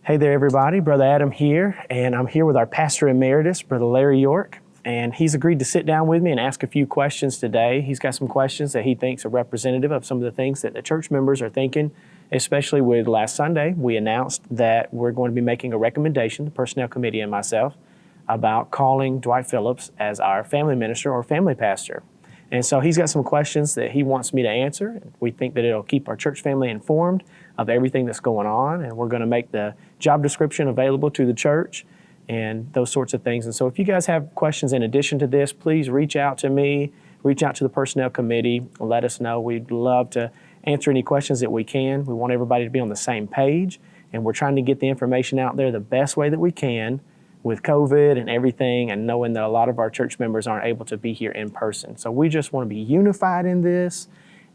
Hey there, everybody. Brother Adam here, and I'm here with our pastor emeritus, Brother Larry York, and he's agreed to sit down with me and ask a few questions today. He's got some questions that he thinks are representative of some of the things that the church members are thinking, especially with last Sunday. We announced that we're going to be making a recommendation, the personnel committee and myself, about calling Dwight Phillips as our family minister or family pastor. And so he's got some questions that he wants me to answer. We think that it'll keep our church family informed of everything that's going on, and we're going to make the job description available to the church and those sorts of things. And so if you guys have questions in addition to this, please reach out to me, reach out to the personnel committee, let us know. We'd love to answer any questions that we can. We want everybody to be on the same page, and we're trying to get the information out there the best way that we can with COVID and everything, and knowing that a lot of our church members aren't able to be here in person. So we just want to be unified in this,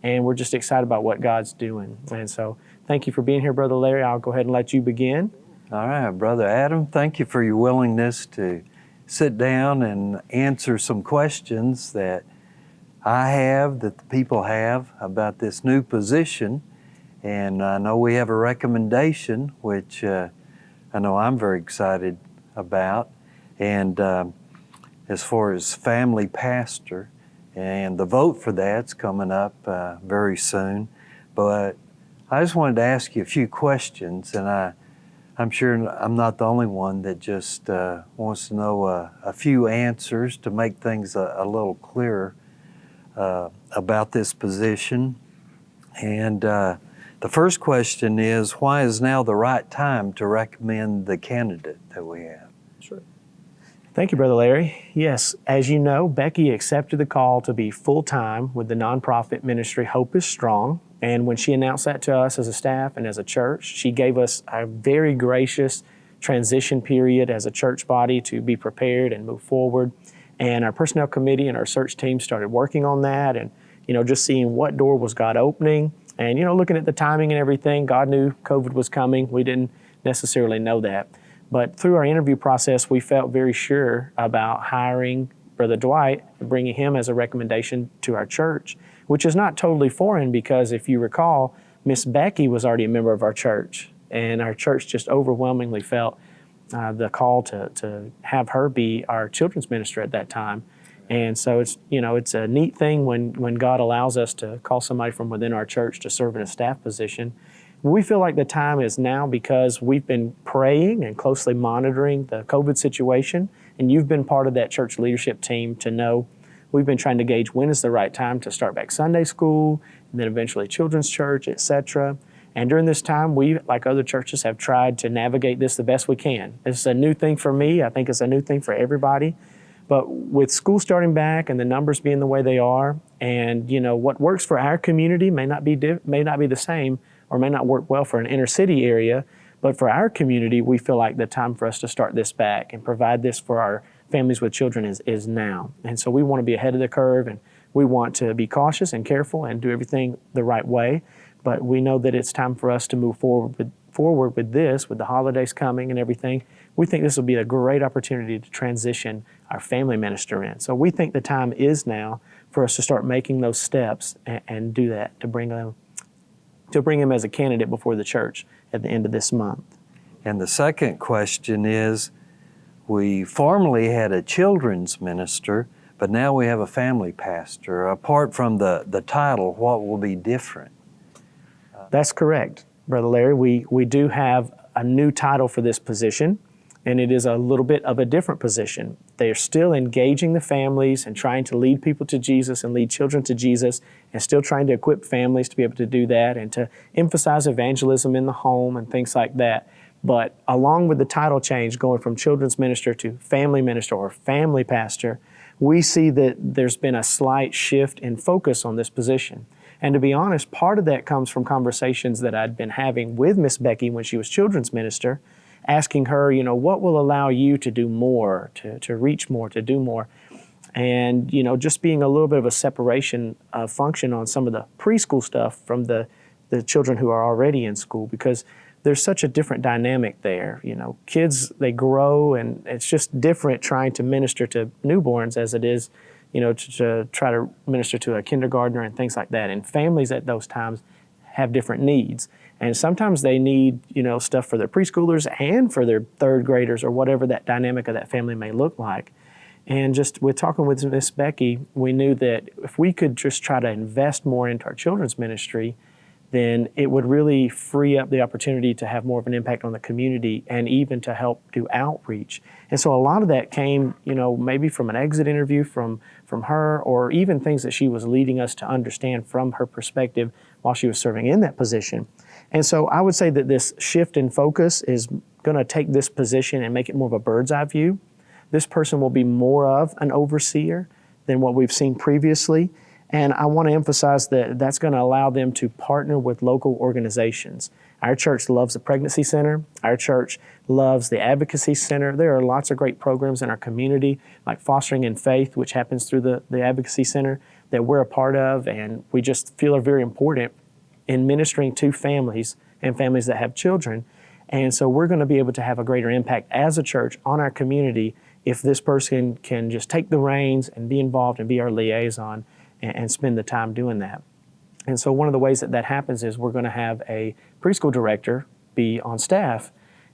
and we're just excited about what God's doing. And so thank you for being here, Brother Larry. I'll go ahead and let you begin. All right, Brother Adam, thank you for your willingness to sit down and answer some questions that I have, that the people have about this new position. And I know we have a recommendation, which I know I'm very excited about. And as far as family pastor, and the vote for that's coming up very soon. But I just wanted to ask you a few questions, and I'm sure I'm not the only one that just wants to know a few answers to make things a little clearer about this position. And the first question is, why is now the right time to recommend the candidate that we have? Sure. Thank you, Brother Larry. Yes, as you know, Becky accepted the call to be full-time with the nonprofit ministry Hope is Strong. And when she announced that to us as a staff and as a church, she gave us a very gracious transition period as a church body to be prepared and move forward. And our personnel committee and our search team started working on that and, just seeing what door was God opening. And, looking at the timing and everything, God knew COVID was coming. We didn't necessarily know that. But through our interview process, we felt very sure about hiring Brother Dwight and bringing him as a recommendation to our church, which is not totally foreign because if you recall, Miss Becky was already a member of our church, and our church just overwhelmingly felt the call to have her be our children's minister at that time. And so it's a neat thing when God allows us to call somebody from within our church to serve in a staff position. We feel like the time is now because we've been praying and closely monitoring the COVID situation, and you've been part of that church leadership team to know we've been trying to gauge when is the right time to start back Sunday school, and then eventually children's church, etc. And during this time, we, like other churches, have tried to navigate this the best we can. It's a new thing for me. I think it's a new thing for everybody. But with school starting back and the numbers being the way they are, and what works for our community may not be the same or may not work well for an inner city area, but for our community, we feel like the time for us to start this back and provide this for our families with children is now. And so we want to be ahead of the curve, and we want to be cautious and careful and do everything the right way. But we know that it's time for us to move forward with this, with the holidays coming and everything. We think this will be a great opportunity to transition our family minister in. So we think the time is now for us to start making those steps and do that, to bring him as a candidate before the church at the end of this month. And the second question is, we formerly had a children's minister, but now we have a family pastor. Apart from the title, what will be different? That's correct, Brother Larry. We do have a new title for this position, and it is a little bit of a different position. They are still engaging the families and trying to lead people to Jesus and lead children to Jesus, and still trying to equip families to be able to do that and to emphasize evangelism in the home and things like that. But along with the title change, going from children's minister to family minister or family pastor, we see that there's been a slight shift in focus on this position. And to be honest, part of that comes from conversations that I'd been having with Miss Becky when she was children's minister, asking her, what will allow you to do more, to reach more, to do more? And, just being a little bit of a separation of function on some of the preschool stuff from the children who are already in school, because there's such a different dynamic there. Kids, they grow, and it's just different trying to minister to newborns as it is, to try to minister to a kindergartner and things like that. And families at those times have different needs. And sometimes they need, stuff for their preschoolers and for their third graders or whatever that dynamic of that family may look like. And just with talking with Miss Becky, we knew that if we could just try to invest more into our children's ministry, then it would really free up the opportunity to have more of an impact on the community and even to help do outreach. And so a lot of that came, maybe from an exit interview from her, or even things that she was leading us to understand from her perspective while she was serving in that position. And so I would say that this shift in focus is going to take this position and make it more of a bird's eye view. This person will be more of an overseer than what we've seen previously. And I want to emphasize that that's going to allow them to partner with local organizations. Our church loves the Pregnancy Center. Our church loves the Advocacy Center. There are lots of great programs in our community, like Fostering in Faith, which happens through the Advocacy Center, that we're a part of, and we just feel are very important in ministering to families and families that have children. And so we're going to be able to have a greater impact as a church on our community if this person can just take the reins and be involved and be our liaison and spend the time doing that. And so one of the ways that happens is we're going to have a preschool director be on staff.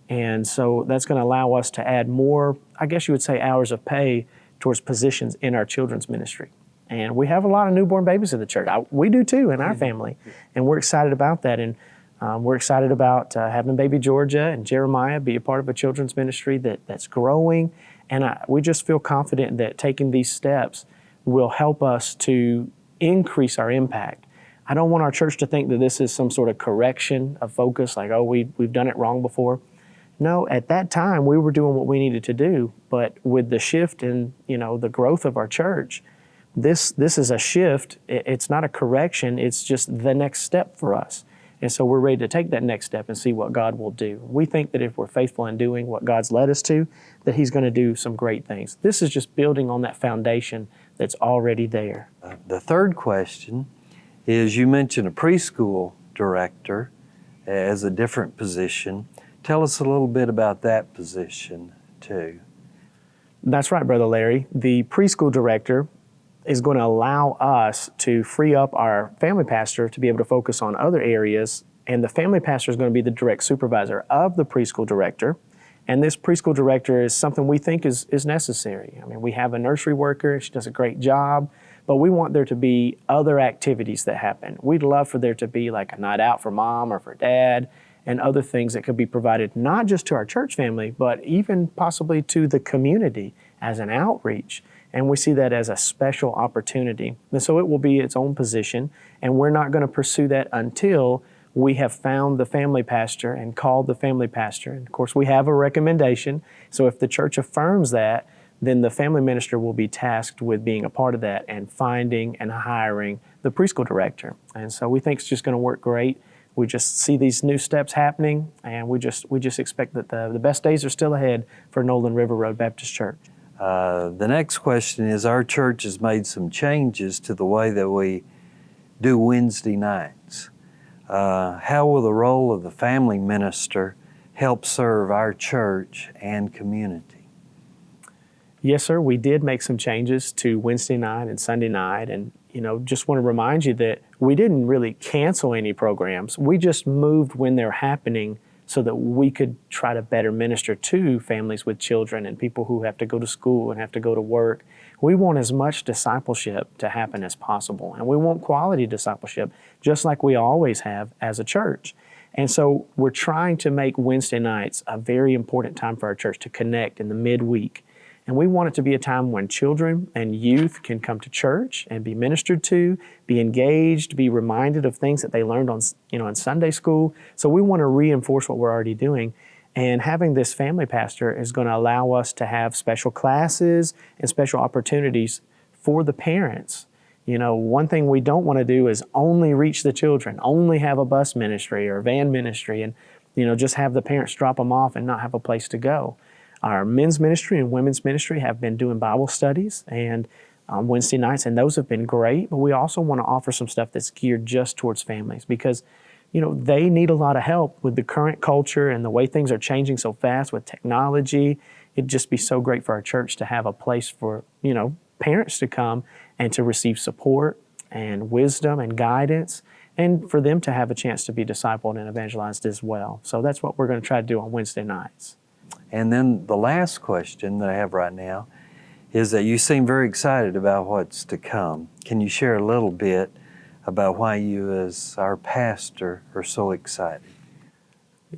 And so that's going to allow us to add more, I guess you would say, hours of pay towards positions in our children's ministry. And we have a lot of newborn babies in the church. We do too in our family. And we're excited about that. And we're excited about having baby Georgia and Jeremiah be a part of a children's ministry that's growing. And we just feel confident that taking these steps will help us to increase our impact. I don't want our church to think that this is some sort of correction of focus, like, oh, we've done it wrong before. No, at that time, we were doing what we needed to do. But with the shift in, the growth of our church, this is a shift. It's not a correction. It's just the next step for us. And so we're ready to take that next step and see what God will do. We think that if we're faithful in doing what God's led us to, that He's going to do some great things. This is just building on that foundation that's already there. The third question is, you mentioned a preschool director as a different position. Tell us a little bit about that position too. That's right, Brother Larry. The preschool director is going to allow us to free up our family pastor to be able to focus on other areas. And the family pastor is going to be the direct supervisor of the preschool director. And this preschool director is something we think is necessary. I mean, we have a nursery worker. She does a great job. But we want there to be other activities that happen. We'd love for there to be like a night out for mom or for dad and other things that could be provided not just to our church family, but even possibly to the community as an outreach. And we see that as a special opportunity. And so it will be its own position, and we're not going to pursue that until we have found the family pastor and called the family pastor. And of course, we have a recommendation. So if the church affirms that, then the family minister will be tasked with being a part of that and finding and hiring the preschool director. And so we think it's just going to work great. We just see these new steps happening, and we just expect that the best days are still ahead for Nolan River Road Baptist Church. The next question is, our church has made some changes to the way that we do Wednesday nights. How will the role of the family minister help serve our church and community? Yes, sir. We did make some changes to Wednesday night and Sunday night. And, just want to remind you that we didn't really cancel any programs. We just moved when they're happening so that we could try to better minister to families with children and people who have to go to school and have to go to work. We want as much discipleship to happen as possible, and we want quality discipleship, just like we always have as a church. And so we're trying to make Wednesday nights a very important time for our church to connect in the midweek. And we want it to be a time when children and youth can come to church and be ministered to, be engaged, be reminded of things that they learned on, in Sunday school. So we want to reinforce what we're already doing. And having this family pastor is going to allow us to have special classes and special opportunities for the parents. One thing we don't want to do is only reach the children, only have a bus ministry or a van ministry, and just have the parents drop them off and not have a place to go. Our men's ministry and women's ministry have been doing Bible studies and on Wednesday nights, and those have been great. But we also want to offer some stuff that's geared just towards families because, they need a lot of help with the current culture and the way things are changing so fast with technology. It'd just be so great for our church to have a place for, parents to come and to receive support and wisdom and guidance and for them to have a chance to be discipled and evangelized as well. So that's what we're going to try to do on Wednesday nights. And then the last question that I have right now is that you seem very excited about what's to come. Can you share a little bit about why you as our pastor are so excited?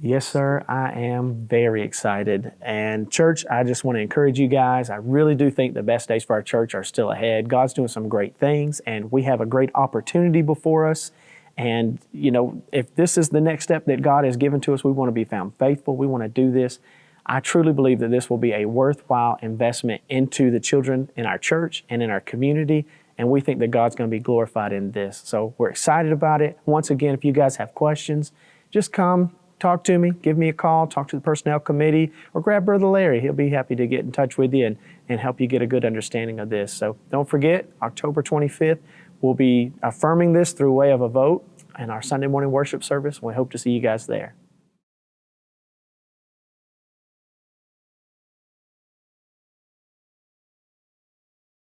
Yes, sir. I am very excited. And church, I just want to encourage you guys. I really do think the best days for our church are still ahead. God's doing some great things, and we have a great opportunity before us. And, you know, if this is the next step that God has given to us, we want to be found faithful. We want to do this. I truly believe that this will be a worthwhile investment into the children in our church and in our community. And we think that God's going to be glorified in this. So we're excited about it. Once again, if you guys have questions, just come. Talk to me, give me a call, talk to the personnel committee, or grab Brother Larry. He'll be happy to get in touch with you and help you get a good understanding of this. So don't forget, October 25th, we'll be affirming this through way of a vote in our Sunday morning worship service. We hope to see you guys there.